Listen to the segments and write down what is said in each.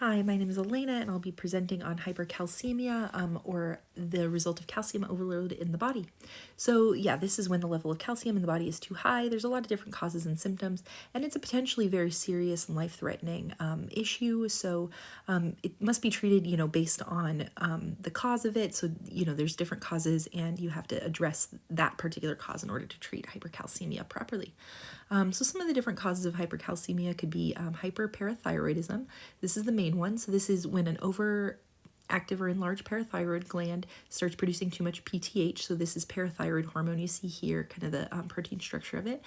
Hi, my name is Alaina, and I'll be presenting on hypercalcemia, or the result of calcium overload in the body. So yeah, this is when the level of calcium in the body is too high. There's a lot of different causes and symptoms, and it's a potentially very serious and life-threatening issue. So it must be treated, based on the cause of it. So, there's different causes, and you have to address that particular cause in order to treat hypercalcemia properly. So some of the different causes of hypercalcemia could be hyperparathyroidism. This is the main one. So this is when an overactive or enlarged parathyroid gland starts producing too much PTH. So this is parathyroid hormone. You see here kind of the protein structure of it.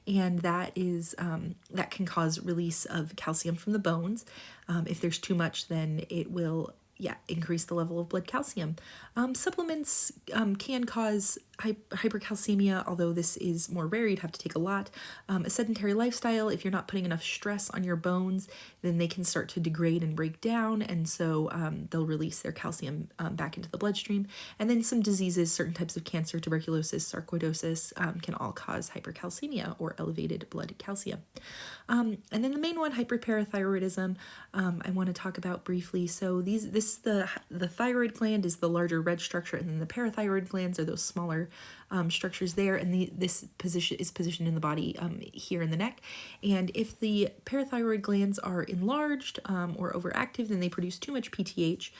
And that can cause release of calcium from the bones. If there's too much, then it will increase the level of blood calcium. Supplements can cause hypercalcemia, although this is more rare. You'd have to take a lot. A sedentary lifestyle, if you're not putting enough stress on your bones, then they can start to degrade and break down, and so they'll release their calcium back into the bloodstream. And then some diseases, certain types of cancer, tuberculosis, sarcoidosis, can all cause hypercalcemia or elevated blood calcium. And then the main one, hyperparathyroidism, I want to talk about briefly. So the thyroid gland is the larger red structure, and then the parathyroid glands are those smaller structures there, and this position is positioned in the body here in the neck. And if the parathyroid glands are enlarged or overactive, then they produce too much PTH,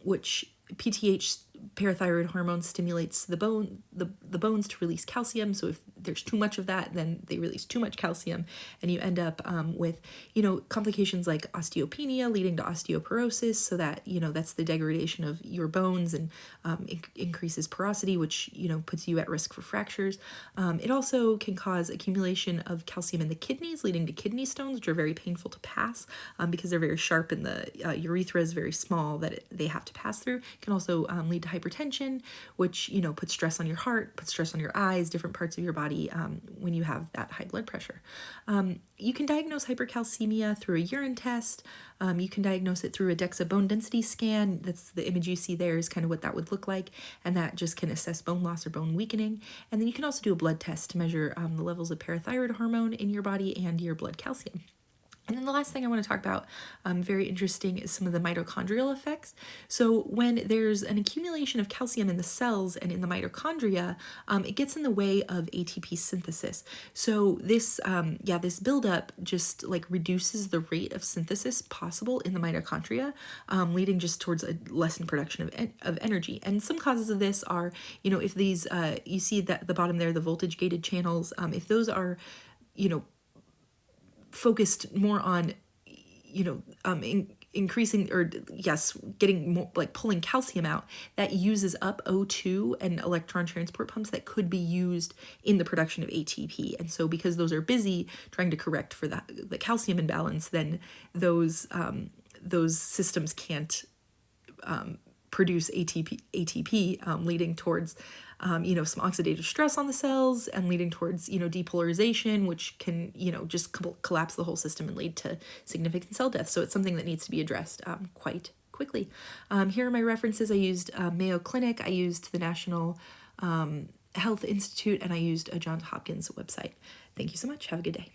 which PTH, parathyroid hormone, stimulates the bones to release calcium. So if there's too much of that, then they release too much calcium, and you end up with complications like osteopenia leading to osteoporosis. So that that's the degradation of your bones, and increases porosity, which puts you at risk for fractures. It also can cause accumulation of calcium in the kidneys, leading to kidney stones, which are very painful to pass because they're very sharp, and the urethra is very small that they have to pass through. It can also lead to hypertension, which puts stress on your heart, puts stress on your eyes, different parts of your body when you have that high blood pressure. You can diagnose hypercalcemia through a urine test. You can diagnose it through a DEXA bone density scan. That's the image you see there, is kind of what that would look like, and that just can assess bone loss or bone weakening. And then you can also do a blood test to measure the levels of parathyroid hormone in your body and your blood calcium. And then the last thing I want to talk about, very interesting, is some of the mitochondrial effects. So when there's an accumulation of calcium in the cells and in the mitochondria, it gets in the way of ATP synthesis. So this buildup just reduces the rate of synthesis possible in the mitochondria, leading just towards a lessened production of energy. And some causes of this are, if these, you see that at the bottom there, the voltage gated channels, if those are, focused more on, increasing, or getting more, pulling calcium out, that uses up O2 and electron transport pumps that could be used in the production of ATP. And so because those are busy trying to correct for the calcium imbalance, then those systems can't produce ATP, leading towards some oxidative stress on the cells, and leading towards depolarization, which can just collapse the whole system and lead to significant cell death. So it's something that needs to be addressed quite quickly. Here are my references. I used Mayo Clinic, I used the National Health Institute, and I used a Johns Hopkins website. Thank you so much. Have a good day.